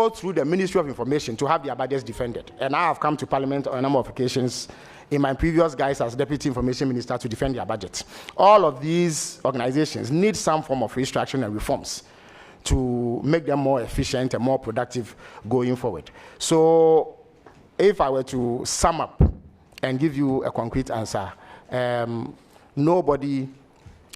go through the Ministry of Information to have their budgets defended. And I have come to Parliament on a number of occasions in my previous guise as Deputy Information Minister to defend their budgets. All of these organizations need some form of restructuring and reforms to make them more efficient and more productive going forward. So if I were to sum up and give you a concrete answer, nobody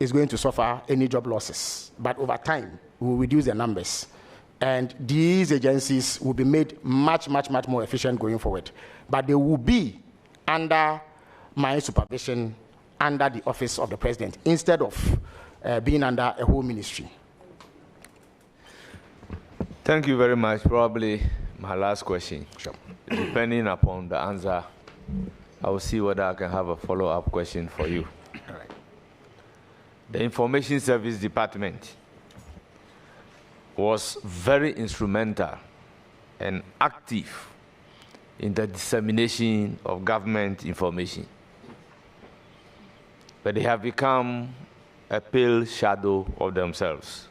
is going to suffer any job losses, but over time, we will reduce the numbers. And these agencies will be made much more efficient going forward. But they will be under my supervision, under the office of the president, instead of being under a whole ministry. Thank you very much. Probably my last question. Sure. Depending upon the answer, I will see whether I can have a follow-up question for you. All right. The Information Service Department was very instrumental and active in the dissemination of government information. But they have become a pale shadow of themselves.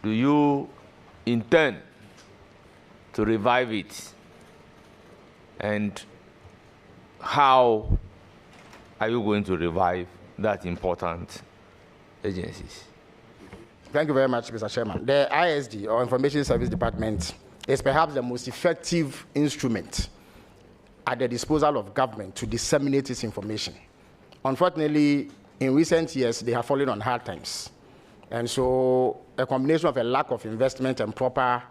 Do you intend to revive it? And how are you going to revive that important agencies? Thank you very much, Mr. Chairman. The ISD, or Information Service Department, is perhaps the most effective instrument at the disposal of government to disseminate its information. Unfortunately, in recent years, they have fallen on hard times. And so a combination of a lack of investment and proper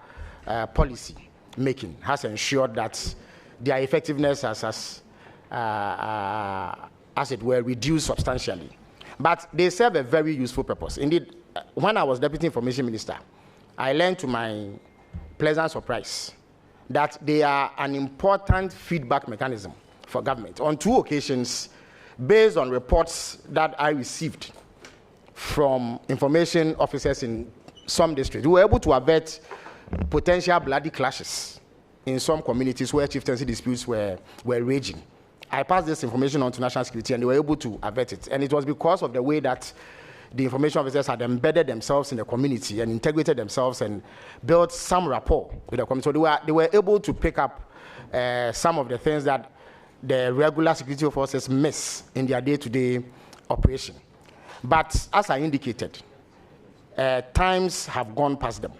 policy making has ensured that their effectiveness has, as it were, reduced substantially. But they serve a very useful purpose. Indeed, when I was Deputy Information Minister, I learned to my pleasant surprise that they are an important feedback mechanism for government. On 2 occasions, based on reports that I received from information officers in some districts, we were able to avert potential bloody clashes in some communities where chieftaincy disputes were raging. I passed this information on to national security and they were able to avert it. And it was because of the way that the information officers had embedded themselves in the community and integrated themselves and built some rapport with the community. So they were able to pick up some of the things that the regular security forces miss in their day-to-day operation. But as I indicated, times have gone past them,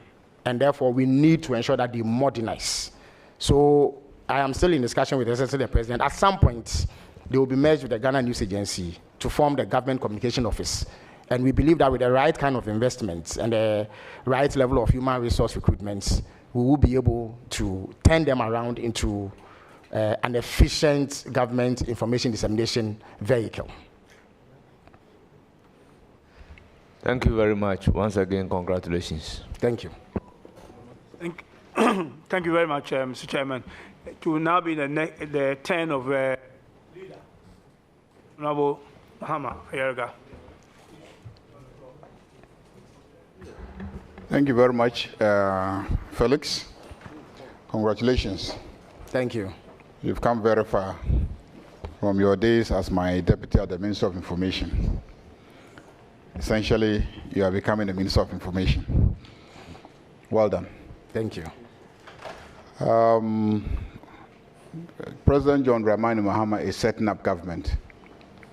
and therefore we need to ensure that they modernize. So I am still in discussion with the President. At some point, they will be merged with the Ghana News Agency to form the Government Communication Office. And we believe that with the right kind of investments and the right level of human resource recruitments, we will be able to turn them around into an efficient government information dissemination vehicle. Thank you very much. Once again, congratulations. Thank you. Thank you very much, Mr. Chairman. It will now be the turn of Honorable Mahama. Ayerga. Thank you very much, Felix. Congratulations. Thank you. You've come very far from your days as my deputy at the Ministry of Information. Essentially, you are becoming the Minister of Information. Well done. Thank you. President John Dramani Mahama is setting up government.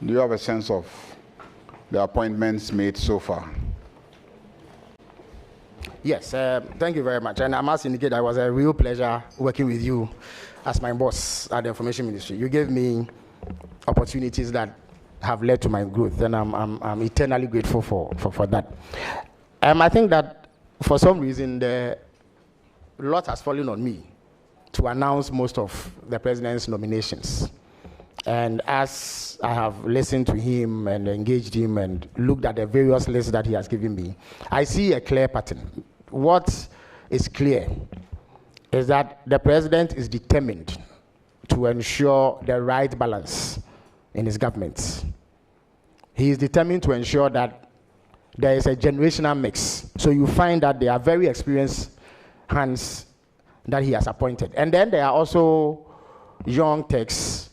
Do you have a sense of the appointments made so far? Yes, thank you very much. And I must indicate that it was a real pleasure working with you as my boss at the Information Ministry. You gave me opportunities that have led to my growth, and I'm eternally grateful for that. I think that for some reason, a lot has fallen on me to announce most of the president's nominations. And as I have listened to him and engaged him and looked at the various lists that he has given me, I see a clear pattern. What is clear is that the president is determined to ensure the right balance in his government. He is determined to ensure that there is a generational mix. So you find that there are very experienced hands that he has appointed. And then there are also young techs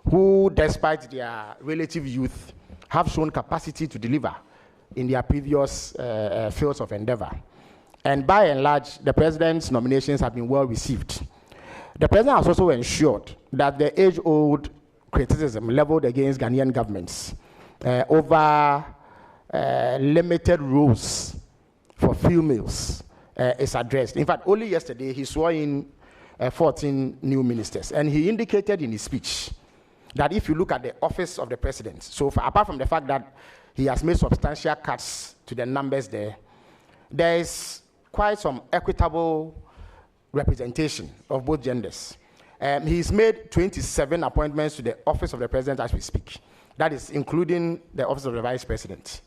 who, despite their relative youth, have shown capacity to deliver in their previous fields of endeavor. And by and large, the president's nominations have been well received. The president has also ensured that the age-old criticism leveled against Ghanaian governments over limited roles for females is addressed. In fact, only yesterday he swore in 14 new ministers, and he indicated in his speech that if you look at the office of the president, so far, apart from the fact that he has made substantial cuts to the numbers there is quite some equitable representation of both genders. He's made 27 appointments to the office of the president as we speak. That is including the office of the vice president.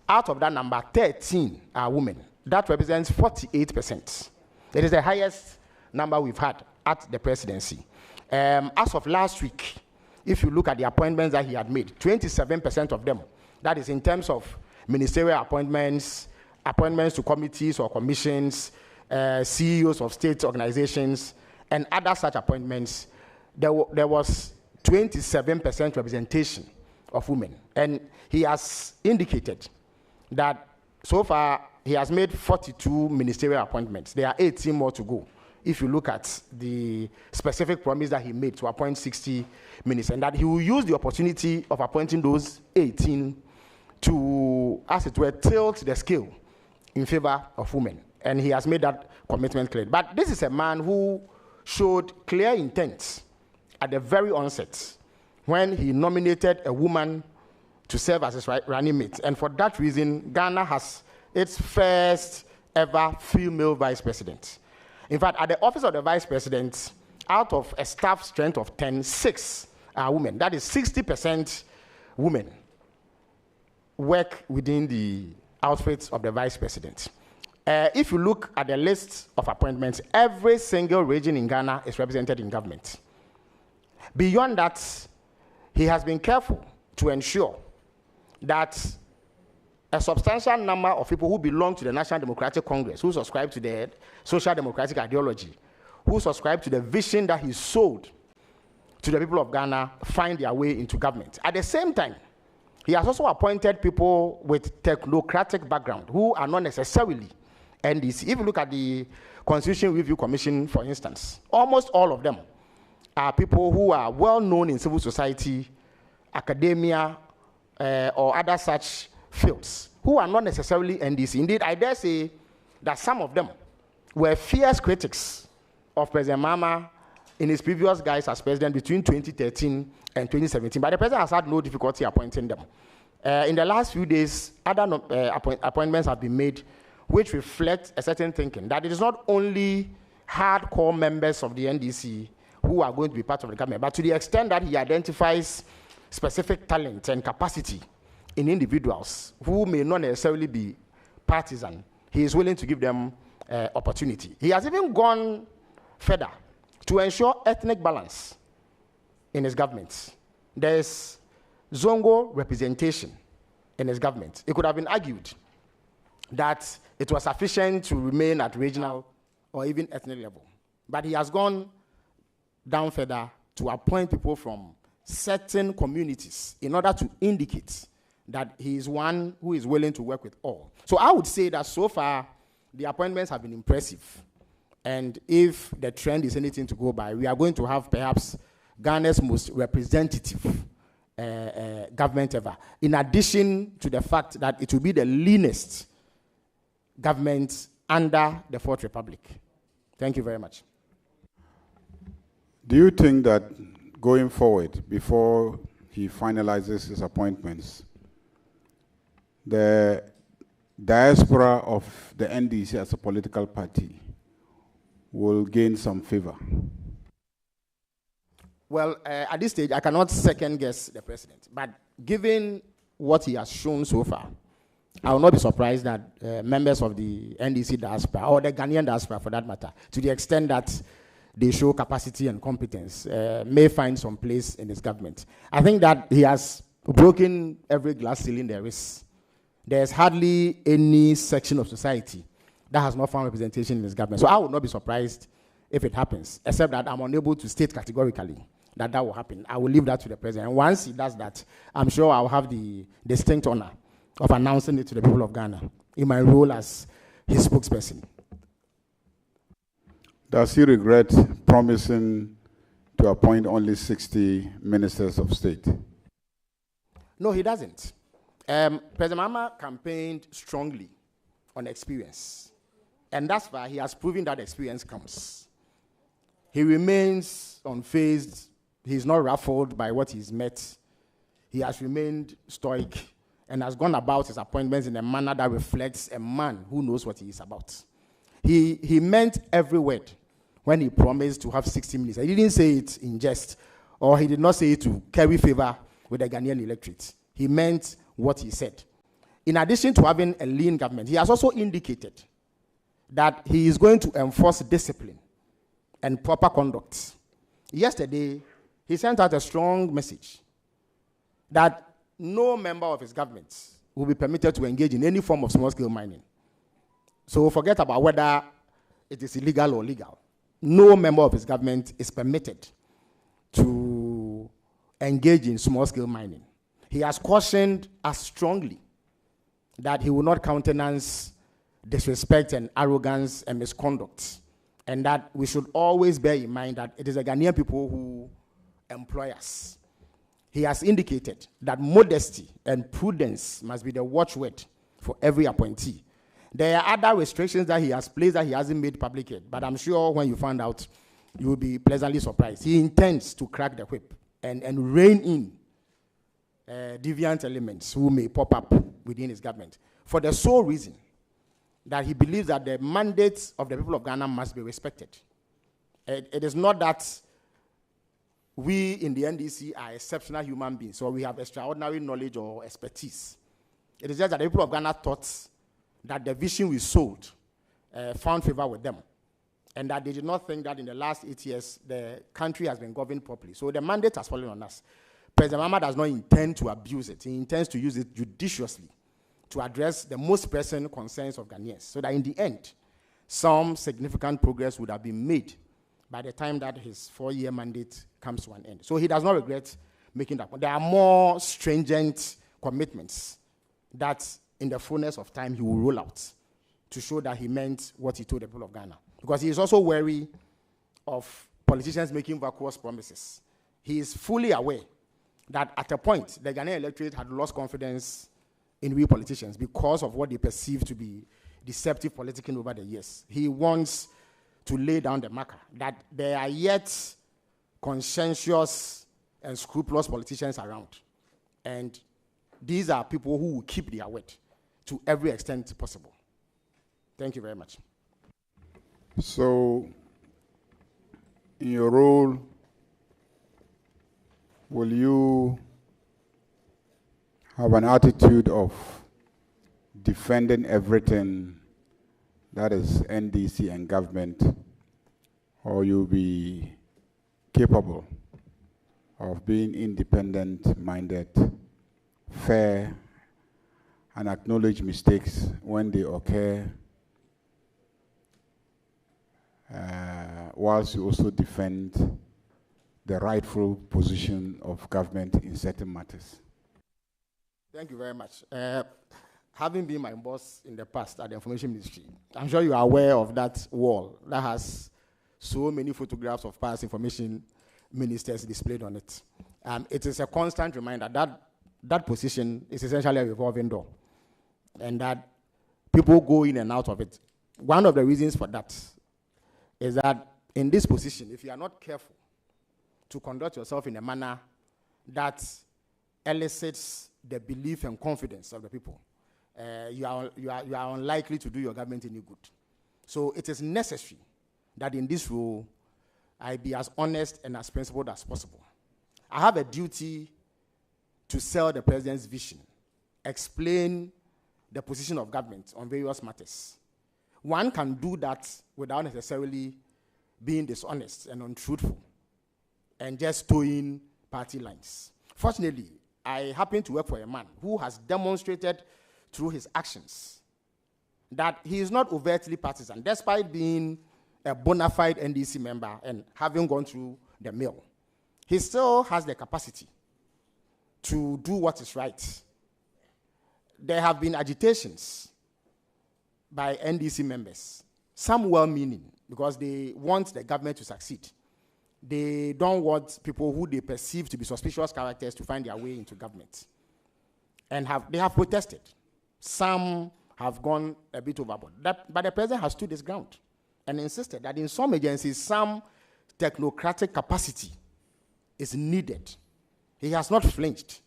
Out of that number, 13 are women. That represents 48%. It is the highest number we've had at the presidency. As of last week, if you look at the appointments that he had made, 27% of them, that is in terms of ministerial appointments, appointments to committees or commissions, CEOs of state organizations, and other such appointments, there was 27% representation of women. And he has indicated that so far he has made 42 ministerial appointments. There are 18 more to go. If you look at the specific promise that he made to appoint 60 ministers, and that he will use the opportunity of appointing those 18 to, as it were, tilt the scale in favor of women. And he has made that commitment clear. But this is a man who showed clear intent at the very onset when he nominated a woman to serve as his running mate. And for that reason, Ghana has its first ever female vice president. In fact, at the office of the vice president, out of a staff strength of 10, 6 are women. That is 60% women work within the outfits of the vice president. If you look at the list of appointments, every single region in Ghana is represented in government. Beyond that, he has been careful to ensure that a substantial number of people who belong to the National Democratic Congress, who subscribe to the social democratic ideology, who subscribe to the vision that he sold to the people of Ghana, find their way into government. At the same time, he has also appointed people with technocratic background who are not necessarily NDC. If you look at the Constitution Review Commission, for instance, almost all of them are people who are well known in civil society, academia, or other such fields, who are not necessarily NDC. Indeed, I dare say that some of them were fierce critics of President Mahama in his previous guise as president between 2013 and 2017. But the president has had no difficulty appointing them. In the last few days, other appointments have been made which reflect a certain thinking, that it is not only hardcore members of the NDC who are going to be part of the government, but to the extent that he identifies specific talent and capacity in individuals who may not necessarily be partisan, he is willing to give them opportunity. He has even gone further to ensure ethnic balance in his government. There is Zongo representation in his government. It could have been argued that it was sufficient to remain at regional or even ethnic level. But he has gone down further to appoint people from certain communities in order to indicate that he is one who is willing to work with all. So I would say that so far, the appointments have been impressive. And if the trend is anything to go by, we are going to have perhaps Ghana's most representative government ever, in addition to the fact that it will be the leanest government under the Fourth Republic. Thank you very much. Do you think that going forward, before he finalizes his appointments, the diaspora of the NDC as a political party will gain some favor? Well, at this stage, I cannot second guess the president. But given what he has shown so far, I will not be surprised that members of the NDC diaspora, or the Ghanaian diaspora for that matter, to the extent that they show capacity and competence, may find some place in his government. I think that he has broken every glass ceiling there is. There's hardly any section of society that has not found representation in his government. So I would not be surprised if it happens, except that I'm unable to state categorically that that will happen. I will leave that to the president. And once he does that, I'm sure I'll have the distinct honor of announcing it to the people of Ghana in my role as his spokesperson. Does he regret promising to appoint only 60 ministers of state? No, he doesn't. President Mahama campaigned strongly on experience. And thus far, he has proven that experience comes. He remains unfazed. He's not ruffled by what he's met. He has remained stoic and has gone about his appointments in a manner that reflects a man who knows what he is about. He meant every word when he promised to have 60 ministers. He didn't say it in jest, or he did not say it to carry favor with the Ghanaian electorate. He meant what he said. In addition to having a lean government, he has also indicated that he is going to enforce discipline and proper conduct. Yesterday, he sent out a strong message that no member of his government will be permitted to engage in any form of small-scale mining. So forget about whether it is illegal or legal. No member of his government is permitted to engage in small-scale mining. He has cautioned us strongly that he will not countenance disrespect and arrogance and misconduct, and that we should always bear in mind that it is the Ghanaian people who employ us. He has indicated that modesty and prudence must be the watchword for every appointee. There are other restrictions that he has placed that he hasn't made public yet, but I'm sure when you find out, you will be pleasantly surprised. He intends to crack the whip and rein in deviant elements who may pop up within his government, for the sole reason that he believes that the mandates of the people of Ghana must be respected. It is not that we in the NDC are exceptional human beings, or we have extraordinary knowledge or expertise. It is just that the people of Ghana thought that the vision we sold found favor with them, and that they did not think that in the last 8 years the country has been governed properly. So the mandate has fallen on us. President Mahama does not intend to abuse it. He intends to use it judiciously to address the most pressing concerns of Ghanaians, so that in the end, some significant progress would have been made by the time that his 4-year mandate comes to an end. So he does not regret making that. But there are more stringent commitments that in the fullness of time he will roll out to show that he meant what he told the people of Ghana. Because he is also wary of politicians making vacuous promises. He is fully aware that at a point, the Ghanaian electorate had lost confidence in we politicians because of what they perceive to be deceptive politicking over the years. He wants to lay down the marker that there are yet conscientious and scrupulous politicians around. And these are people who will keep their word to every extent possible. Thank you very much. So, in your role, will you have an attitude of defending everything that is NDC and government, or you'll be capable of being independent-minded, fair, and acknowledge mistakes when they occur, whilst you also defend the rightful position of government in certain matters? Thank you very much. Having been my boss in the past at the Information Ministry, I'm sure you are aware of that wall that has so many photographs of past information ministers displayed on it. It is a constant reminder that that position is essentially a revolving door, and that people go in and out of it. One of the reasons for that is that in this position, if you are not careful to conduct yourself in a manner that elicits the belief and confidence of the people, you are unlikely to do your government any good. So it is necessary that in this role, I be as honest and as principled as possible. I have a duty to sell the president's vision, explain the position of government on various matters. One can do that without necessarily being dishonest and untruthful and just towing party lines. Fortunately, I happen to work for a man who has demonstrated through his actions that he is not overtly partisan, despite being a bona fide NDC member and having gone through the mill. He still has the capacity to do what is right. There have been agitations by NDC members, some well-meaning, because they want the government to succeed. They don't want people who they perceive to be suspicious characters to find their way into government. And they have protested. Some have gone a bit overboard. But the president has stood his ground and insisted that in some agencies, some technocratic capacity is needed. He has not flinched,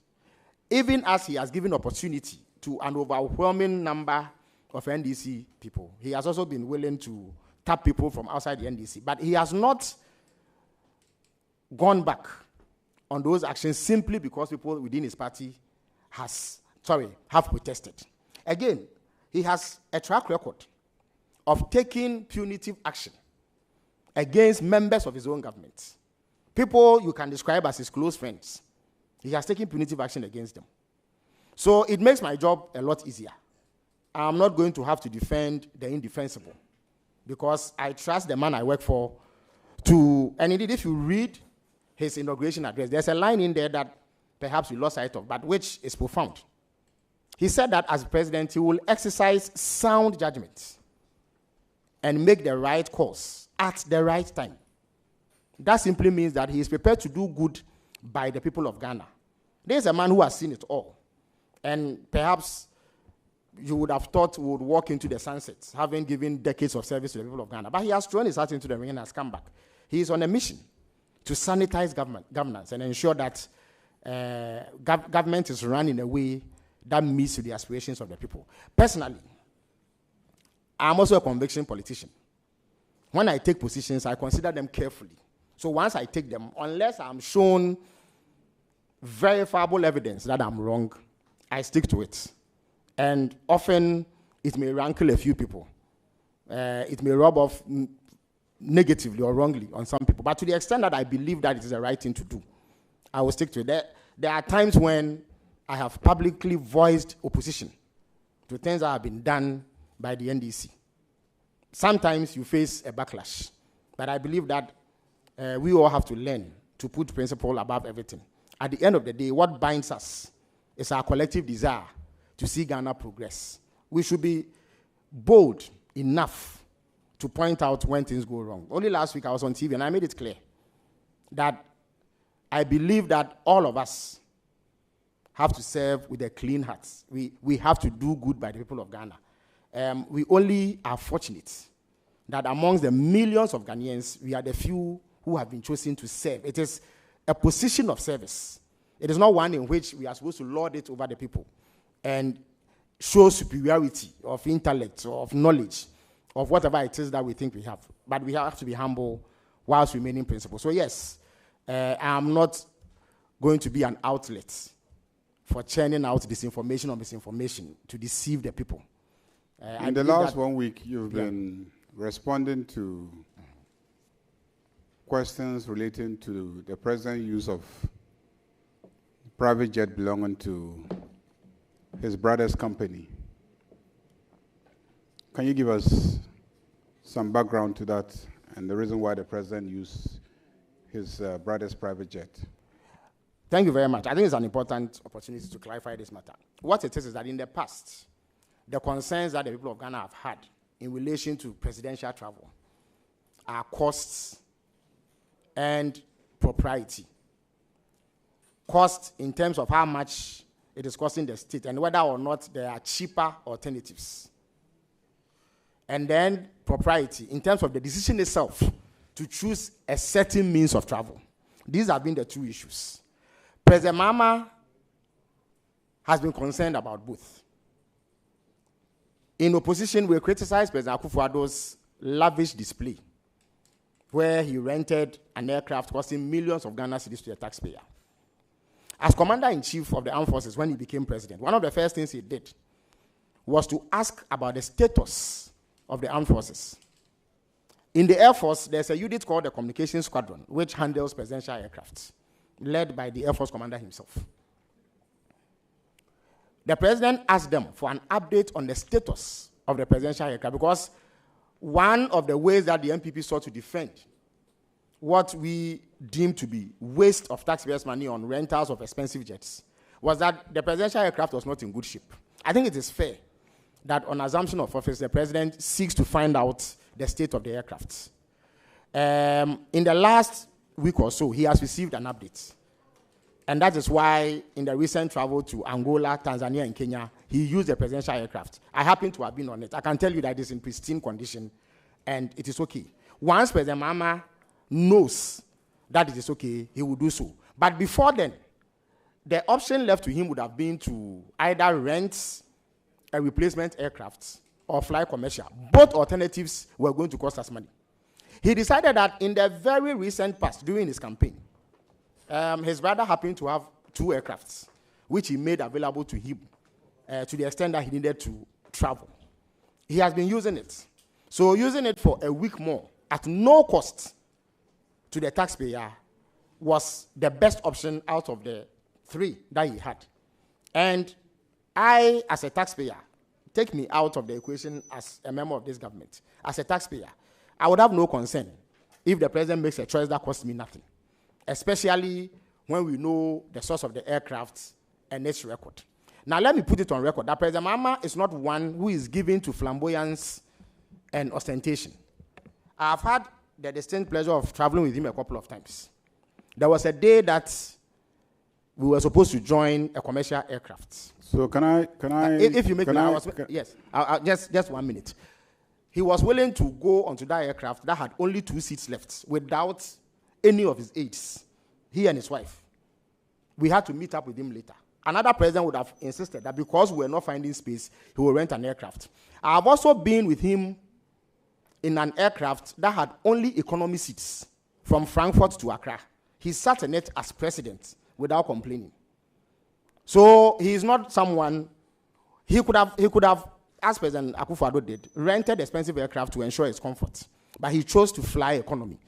even as he has given opportunity to an overwhelming number of NDC people. He has also been willing to tap people from outside the NDC, but he has not gone back on those actions simply because people within his party have protested. Again, he has a track record of taking punitive action against members of his own government. People you can describe as his close friends. He has taken punitive action against them. So it makes my job a lot easier. I'm not going to have to defend the indefensible because I trust the man I work for to, and indeed if you read his inauguration address, there's a line in there that perhaps we lost sight of, but which is profound. He said that as president, he will exercise sound judgment and make the right calls at the right time. That simply means that he is prepared to do good by the people of Ghana. There's a man who has seen it all. And perhaps you would have thought he would walk into the sunset, having given decades of service to the people of Ghana. But he has thrown his heart into the ring and has come back. He is on a mission to sanitize governance and ensure that government is run in a way that meets the aspirations of the people. Personally, I'm also a conviction politician. When I take positions, I consider them carefully. So once I take them, unless I'm shown verifiable evidence that I'm wrong, I stick to it. And often, it may rankle a few people. It may rub off negatively or wrongly on some people. But to the extent that I believe that it is the right thing to do, I will stick to it. There are times when I have publicly voiced opposition to things that have been done by the NDC. Sometimes you face a backlash. But I believe that we all have to learn to put principle above everything. At the end of the day, what binds us is our collective desire to see Ghana progress. We should be bold enough to point out when things go wrong. Only last week I was on TV and I made it clear that I believe that all of us have to serve with a clean heart. We have to do good by the people of Ghana. We only are fortunate that amongst the millions of Ghanaians, we are the few who have been chosen to serve. It is a position of service. It is not one in which we are supposed to lord it over the people and show superiority of intellect or of knowledge of whatever it is that we think we have. But we have to be humble whilst remaining principled. So yes, I'm not going to be an outlet for churning out disinformation or misinformation to deceive the people. In the last 1 week, you've been responding to questions relating to the president's use of private jet belonging to his brother's company. Can you give us some background to that and the reason why the president used his brother's private jet? Thank you very much. I think it's an important opportunity to clarify this matter. What it is that in the past, the concerns that the people of Ghana have had in relation to presidential travel are costs and propriety. Cost in terms of how much it is costing the state and whether or not there are cheaper alternatives. And then propriety in terms of the decision itself to choose a certain means of travel. These have been the two issues. President Mahama has been concerned about both. In opposition, we criticized President Akufo-Addo's lavish display, where he rented an aircraft costing millions of Ghana cedis to the taxpayer. As Commander-in-Chief of the Armed Forces, when he became president, one of the first things he did was to ask about the status of the Armed Forces. In the Air Force, there's a unit called the Communications Squadron, which handles presidential aircrafts, led by the Air Force commander himself. The president asked them for an update on the status of the presidential aircraft because one of the ways that the MPP sought to defend what we deemed to be waste of taxpayers' money on rentals of expensive jets was that the presidential aircraft was not in good shape. I think it is fair that on assumption of office, the president seeks to find out the state of the aircraft. In the last week or so, he has received an update. And that is why in the recent travel to Angola, Tanzania, and Kenya, he used a presidential aircraft. I happen to have been on it. I can tell you that it's in pristine condition, and it is okay. Once President Mahama knows that it is okay, he will do so. But before then, the option left to him would have been to either rent a replacement aircraft or fly commercial. Both alternatives were going to cost us money. He decided that in the very recent past, during his campaign, his brother happened to have 2 aircrafts, which he made available to him to the extent that he needed to travel. He has been using it. So using it for a week more at no cost to the taxpayer was the best option out of the 3 that he had. And I, as a taxpayer, take me out of the equation as a member of this government. As a taxpayer, I would have no concern if the president makes a choice that costs me nothing, especially when we know the source of the aircraft and its record. Now, let me put it on record that President Mahama is not one who is given to flamboyance and ostentation. I've had the distinct pleasure of traveling with him a couple of times. There was a day that we were supposed to join a commercial aircraft. So can I? If you make me, yes, just 1 minute. He was willing to go onto that aircraft that had only 2 seats left without any of his aides, he and his wife. We had to meet up with him later. Another president would have insisted that because we were not finding space, he would rent an aircraft. I have also been with him in an aircraft that had only economy seats from Frankfurt to Accra. He sat in it as president without complaining. So he is not someone, he could have, as President Akufo-Addo did, rented expensive aircraft to ensure his comfort. But he chose to fly economy.